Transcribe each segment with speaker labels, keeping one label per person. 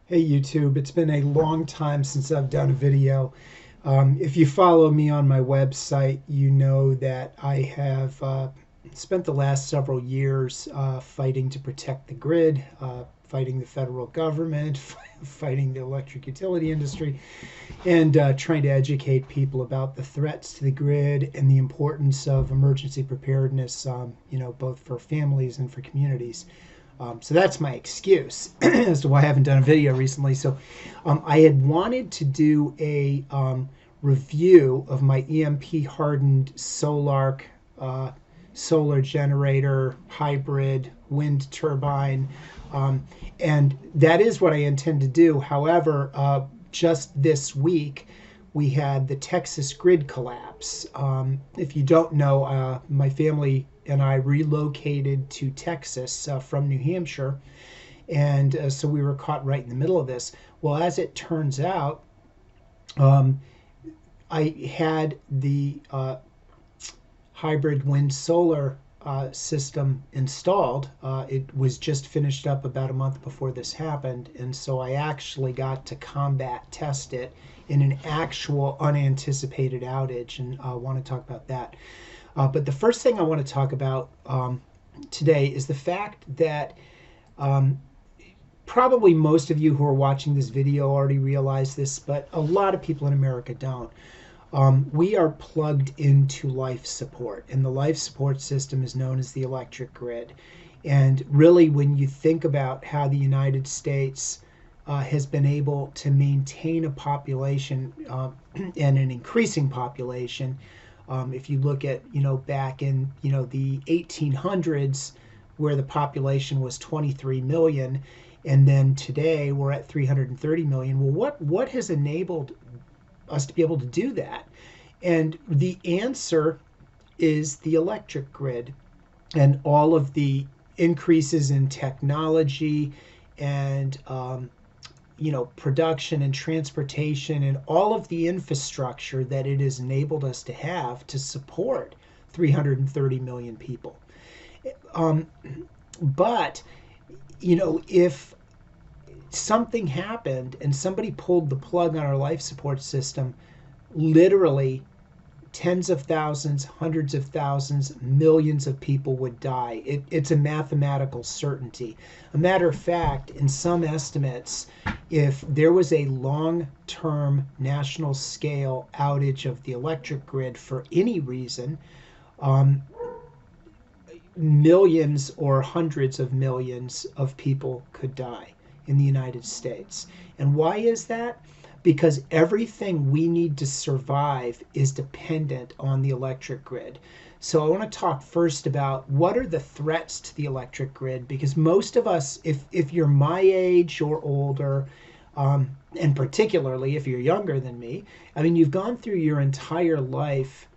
Speaker 1: Hey YouTube, it's been a long time since I've done a video. If you follow me on my website, you know that I have spent the last several years fighting to protect the grid, fighting the federal government, fighting the electric utility industry, and trying to educate people about the threats to the grid and the importance of emergency preparedness, both for families and for communities. So that's my excuse as to why I haven't done a video recently. So I had wanted to do a review of my EMP hardened Sol-Ark solar generator hybrid wind turbine. And that is what I intend to do. However, just this week, we had the Texas grid collapse. If you don't know, my family and I relocated to Texas from New Hampshire, and so we were caught right in the middle of this. Well, as it turns out, um, I had the hybrid wind solar system installed. It was just finished up about a month before this happened, and so I actually got to combat test it in an actual unanticipated outage, and I want to talk about that. But the first thing I want to talk about today is the fact that um, probably most of you who are watching this video already realize this, but a lot of people in America don't. We are plugged into life support, and the life support system is known as the electric grid. And really, when you think about how the United States has been able to maintain a population and an increasing population, if you look at, back in, the 1800s, where the population was 23 million, and then today we're at 330 million. Well, what has enabled us to be able to do that? And the answer is the electric grid and all of the increases in technology and production and transportation and all of the infrastructure that it has enabled us to have to support 330 million people. Um, but if something happened and somebody pulled the plug on our life support system, literally tens of thousands, hundreds of thousands, millions of people would die. It's a mathematical certainty. A matter of fact, in some estimates, if there was a long-term national scale outage of the electric grid for any reason, um, millions or hundreds of millions of people could die in the United States. And why is that? Because everything we need to survive is dependent on the electric grid. So I want to talk first about what are the threats to the electric grid, because most of us, if you're my age or older, and particularly if you're younger than me, I mean, you've gone through your entire life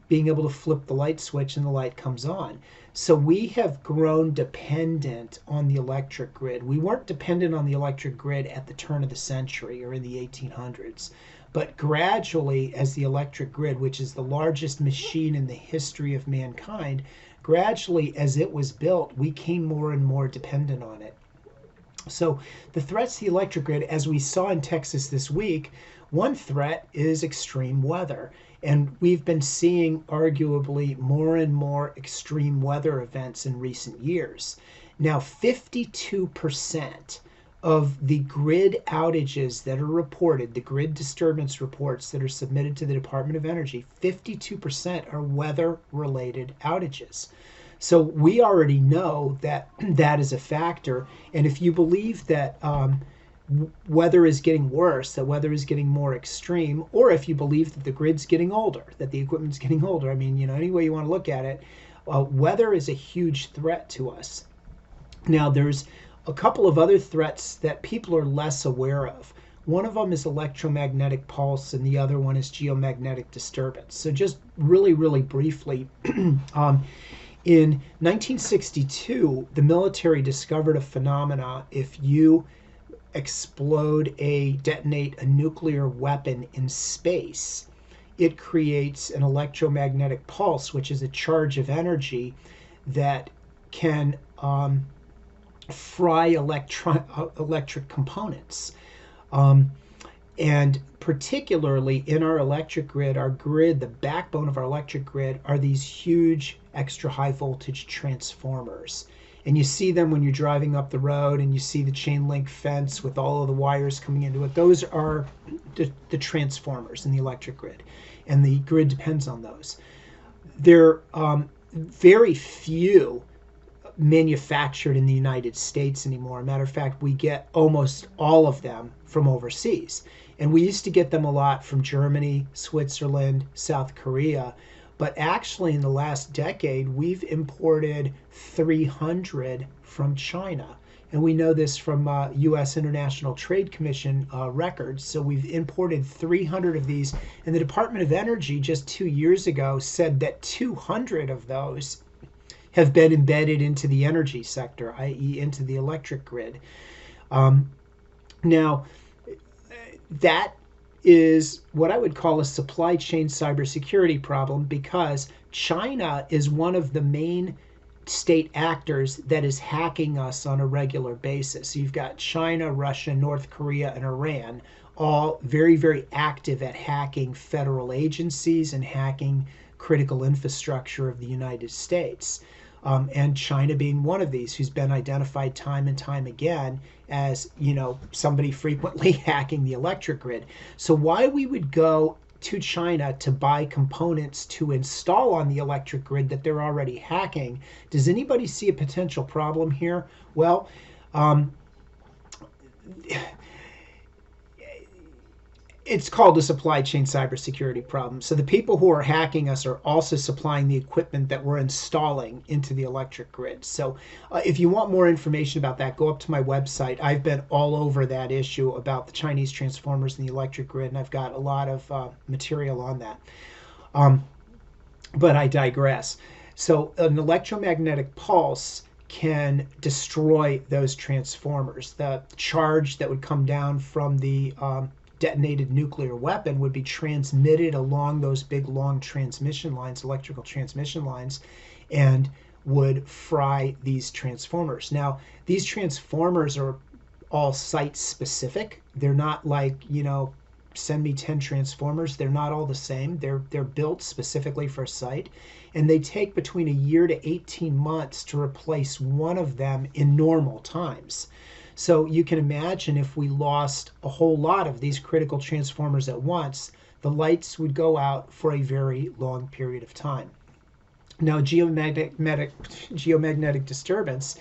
Speaker 1: being able to flip the light switch and the light comes on. So we have grown dependent on the electric grid. We weren't dependent on the electric grid at the turn of the century or in the 1800s. But gradually, as the electric grid, which is the largest machine in the history of mankind, gradually as it was built, we came more and more dependent on it. So the threats to the electric grid, as we saw in Texas this week, one threat is extreme weather. And we've been seeing arguably more and more extreme weather events in recent years. Now, 52% of the grid outages that are reported, the grid disturbance reports that are submitted to the Department of Energy, 52% are weather-related outages. So we already know that that is a factor. And if you believe that weather is getting worse, that weather is getting more extreme, or if you believe that the grid's getting older, that the equipment's getting older, I mean, any way you want to look at it, weather is a huge threat to us. Now, there's a couple of other threats that people are less aware of. One of them is electromagnetic pulse, and the other one is geomagnetic disturbance. So just really, really briefly, in 1962, the military discovered a phenomena. If you detonate a nuclear weapon in space, it creates an electromagnetic pulse, which is a charge of energy that can fry electric components. Um, and particularly in our electric grid, the backbone of our electric grid are these huge extra high voltage transformers. And you see them when you're driving up the road and you see the chain link fence with all of the wires coming into it. Those are the transformers in the electric grid. And the grid depends on those. There are very few manufactured in the United States anymore. Matter of fact, we get almost all of them from overseas. And we used to get them a lot from Germany, Switzerland, South Korea. But actually, in the last decade, we've imported 300 from China. And we know this from U.S. International Trade Commission records. So we've imported 300 of these. And the Department of Energy just 2 years ago said that 200 of those have been embedded into the energy sector, i.e. into the electric grid. Now, that is what I would call a supply chain cybersecurity problem, because China is one of the main state actors that is hacking us on a regular basis. So you've got China, Russia, North Korea, and Iran, all very, very active at hacking federal agencies and hacking critical infrastructure of the United States. And China being one of these, who's been identified time and time again as, somebody frequently hacking the electric grid. So why we would go to China to buy components to install on the electric grid that they're already hacking, does anybody see a potential problem here? Well, it's called a supply chain cybersecurity problem. So the people who are hacking us are also supplying the equipment that we're installing into the electric grid. So if you want more information about that, go up to my website. I've been all over that issue about the Chinese transformers in the electric grid, and I've got a lot of material on that. But I digress. So an electromagnetic pulse can destroy those transformers. The charge that would come down from the detonated nuclear weapon would be transmitted along those big long transmission lines, electrical transmission lines, and would fry these transformers. Now, these transformers are all site specific. They're not like, send me 10 transformers. They're not all the same. They're built specifically for a site, and they take between a year to 18 months to replace one of them in normal times. So you can imagine if we lost a whole lot of these critical transformers at once, the lights would go out for a very long period of time. Now, geomagnetic disturbance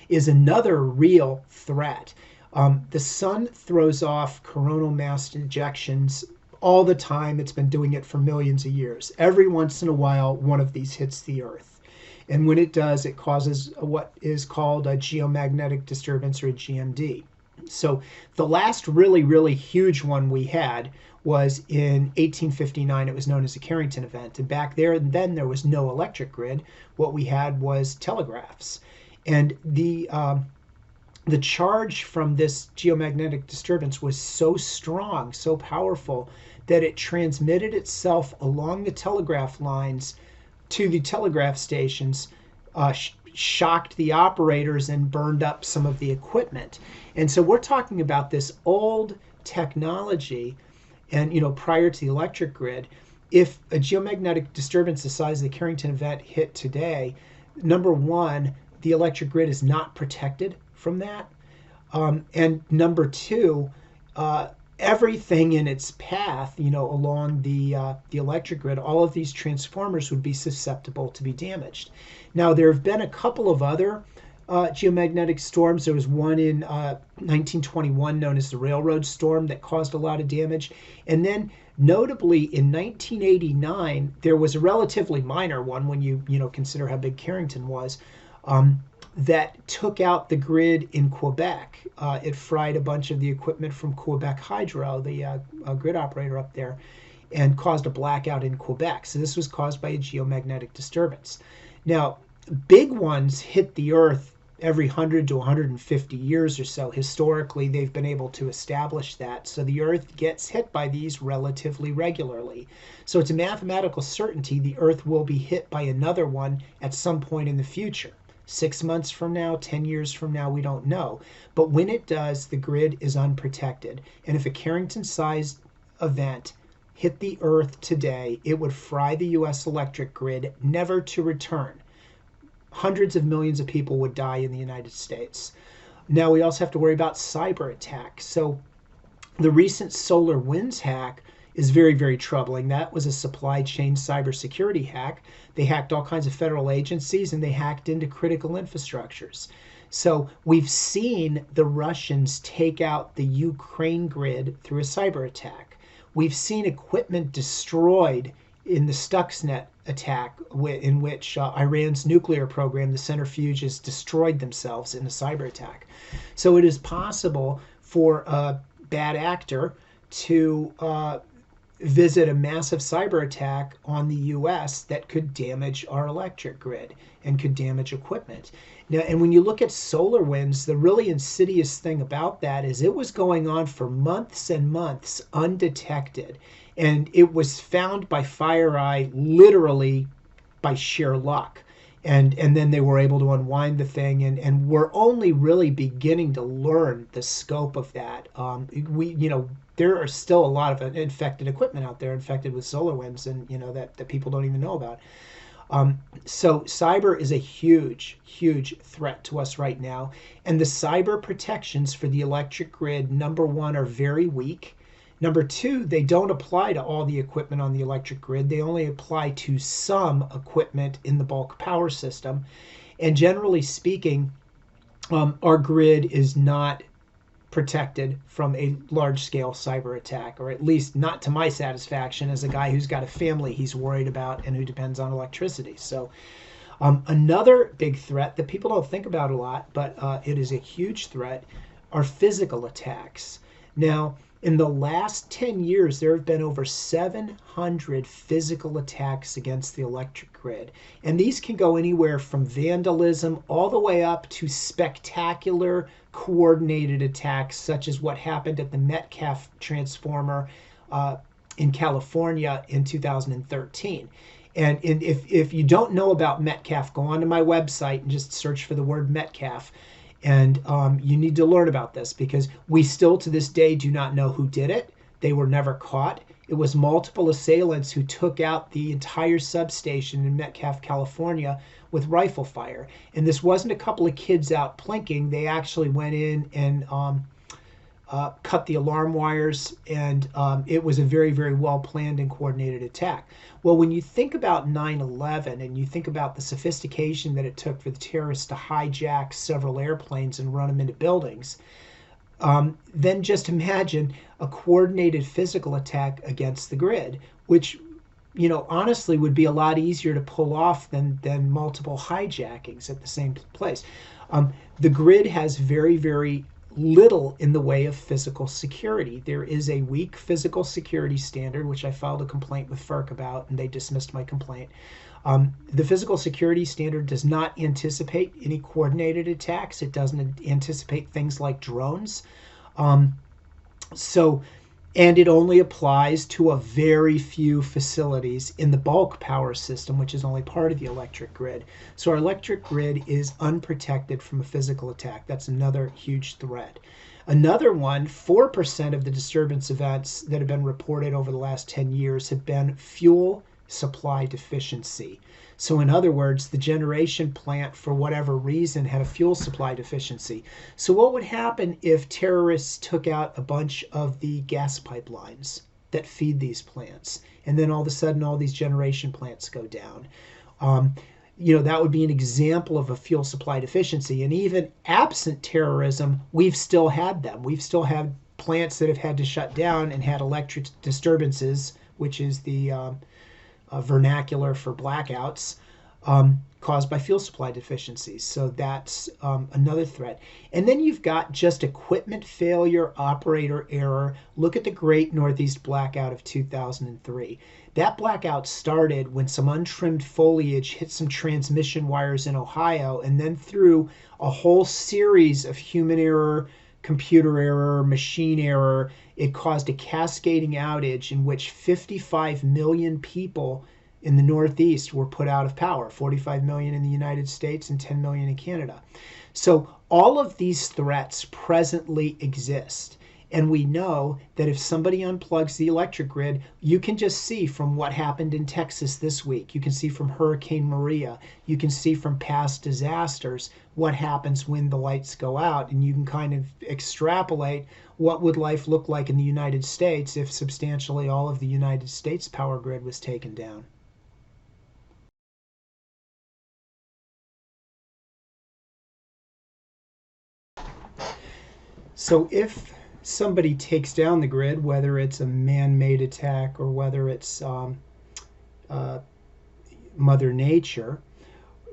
Speaker 1: is another real threat. The sun throws off coronal mass ejections all the time. It's been doing it for millions of years. Every once in a while, one of these hits the Earth. And when it does, it causes what is called a geomagnetic disturbance, or a GMD. So the last really, really huge one we had was in 1859. It was known as the Carrington event. And back then there was no electric grid. What we had was telegraphs. And the charge from this geomagnetic disturbance was so strong, so powerful, that it transmitted itself along the telegraph lines to the telegraph stations, shocked the operators, and burned up some of the equipment. And so we're talking about this old technology, and prior to the electric grid. If a geomagnetic disturbance the size of the Carrington event hit today, number one, the electric grid is not protected from that, and number two, everything in its path, along the electric grid, all of these transformers would be susceptible to be damaged. Now, there have been a couple of other geomagnetic storms. There was one in 1921 known as the Railroad Storm that caused a lot of damage. And then, notably, in 1989, there was a relatively minor one when you consider how big Carrington was, that took out the grid in Quebec. It fried a bunch of the equipment from Quebec Hydro, the grid operator up there, and caused a blackout in Quebec. So this was caused by a geomagnetic disturbance. Now, big ones hit the Earth every 100 to 150 years or so. Historically, they've been able to establish that. So the Earth gets hit by these relatively regularly. So it's a mathematical certainty the Earth will be hit by another one at some point in the future. 6 months from now, 10 years from now, we don't know. But when it does, the grid is unprotected. And if a Carrington-sized event hit the Earth today, it would fry the U.S. electric grid, never to return. Hundreds of millions of people would die in the United States. Now, we also have to worry about cyber attacks. So the recent SolarWinds hack is very, very troubling. That was a supply chain cybersecurity hack. They hacked all kinds of federal agencies and they hacked into critical infrastructures. So we've seen the Russians take out the Ukraine grid through a cyber attack. We've seen equipment destroyed in the Stuxnet attack, in which Iran's nuclear program, the centrifuges, destroyed themselves in a cyber attack. So it is possible for a bad actor to visit a massive cyber attack on the U.S. that could damage our electric grid and could damage equipment. Now, and when you look at SolarWinds, the really insidious thing about that is it was going on for months and months undetected. And it was found by FireEye literally by sheer luck. And then they were able to unwind the thing, and we're only really beginning to learn the scope of that. There are still a lot of infected equipment out there infected with SolarWinds, and that people don't even know about. So cyber is a huge, huge threat to us right now. And the cyber protections for the electric grid, number one, are very weak. Number two, they don't apply to all the equipment on the electric grid. They only apply to some equipment in the bulk power system. And generally speaking, our grid is not protected from a large-scale cyber attack, or at least not to my satisfaction as a guy who's got a family he's worried about and who depends on electricity. So another big threat that people don't think about a lot, but it is a huge threat, are physical attacks. Now, in the last 10 years, there have been over 700 physical attacks against the electric grid. And these can go anywhere from vandalism all the way up to spectacular coordinated attacks, such as what happened at the Metcalfe transformer in California in 2013. And if you don't know about Metcalfe, go onto my website and just search for the word Metcalfe. And you need to learn about this, because we still to this day do not know who did it. They were never caught. It was multiple assailants who took out the entire substation in Metcalfe, California with rifle fire. And this wasn't a couple of kids out plinking. They actually went in and cut the alarm wires, and it was a very, very well planned and coordinated attack. Well, when you think about 9/11 and you think about the sophistication that it took for the terrorists to hijack several airplanes and run them into buildings, then just imagine a coordinated physical attack against the grid, which honestly would be a lot easier to pull off than multiple hijackings at the same place. The grid has very, very little in the way of physical security. There is a weak physical security standard, which I filed a complaint with FERC about, and they dismissed my complaint. The physical security standard does not anticipate any coordinated attacks. It doesn't anticipate things like drones. And it only applies to a very few facilities in the bulk power system, which is only part of the electric grid. So our electric grid is unprotected from a physical attack. That's another huge threat. Another one, 4% of the disturbance events that have been reported over the last 10 years have been fuel supply deficiency. So in other words, the generation plant, for whatever reason, had a fuel supply deficiency. So what would happen if terrorists took out a bunch of the gas pipelines that feed these plants, and then all of a sudden all these generation plants go down? That would be an example of a fuel supply deficiency. And even absent terrorism, we've still had them. We've still had plants that have had to shut down and had electric disturbances, which is the vernacular for blackouts, caused by fuel supply deficiencies. So that's another threat. And then you've got just equipment failure, operator error. Look at the Great Northeast Blackout of 2003. That blackout started when some untrimmed foliage hit some transmission wires in Ohio, and then through a whole series of human error, computer error, machine error, it caused a cascading outage in which 55 million people in the Northeast were put out of power, 45 million in the United States and 10 million in Canada. So all of these threats presently exist. And we know that if somebody unplugs the electric grid, you can just see from what happened in Texas this week. You can see from Hurricane Maria. You can see from past disasters what happens when the lights go out. And you can kind of extrapolate what would life look like in the United States if substantially all of the United States power grid was taken down. So if somebody takes down the grid, whether it's a man-made attack or whether it's Mother Nature,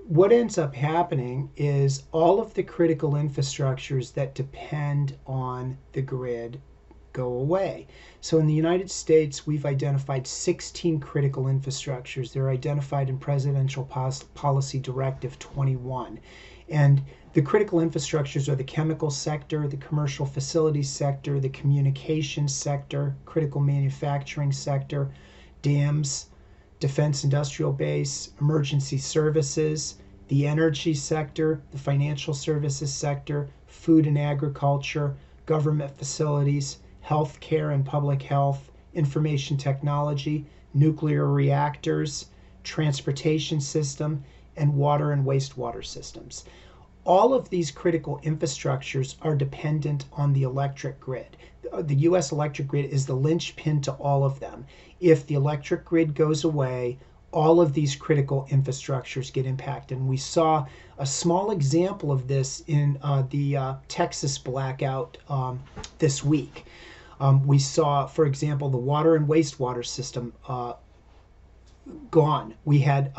Speaker 1: what ends up happening is all of the critical infrastructures that depend on the grid go away. So in the United States, we've identified 16 critical infrastructures. They're identified in Presidential Policy Directive 21. And the critical infrastructures are the chemical sector, the commercial facilities sector, the communications sector, critical manufacturing sector, dams, defense industrial base, emergency services, the energy sector, the financial services sector, food and agriculture, government facilities, healthcare and public health, information technology, nuclear reactors, transportation system, and water and wastewater systems. All of these critical infrastructures are dependent on the electric grid. The U.S. electric grid is the linchpin to all of them. If the electric grid goes away, all of these critical infrastructures get impacted. And we saw a small example of this in the Texas blackout this week. We saw, for example, the water and wastewater system gone. We had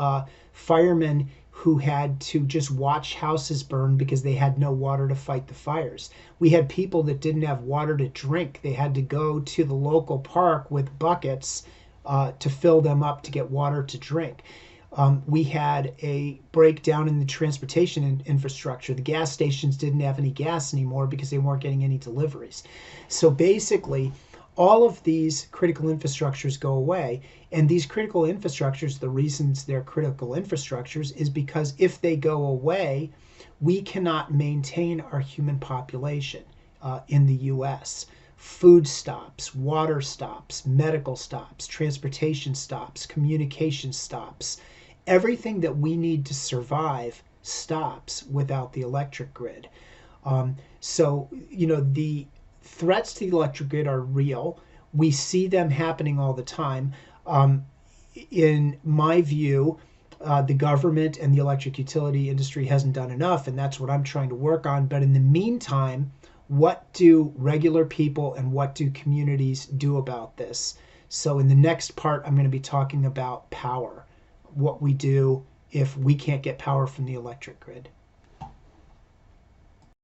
Speaker 1: firemen who had to just watch houses burn because they had no water to fight the fires. We had people that didn't have water to drink. They had to go to the local park with buckets to fill them up to get water to drink. We had a breakdown in the transportation infrastructure. The gas stations didn't have any gas anymore because they weren't getting any deliveries. So basically, all of these critical infrastructures go away. And these critical infrastructures, the reasons they're critical infrastructures is because if they go away, we cannot maintain our human population in the U.S. Food stops, water stops, medical stops, transportation stops, communication stops. Everything that we need to survive stops without the electric grid. So, the threats to the electric grid are real. We see them happening all the time. In my view, the government and the electric utility industry hasn't done enough, and that's what I'm trying to work on. But in the meantime, what do regular people and what do communities do about this? So in the next part, I'm going to be talking about power, what we do if we can't get power from the electric grid.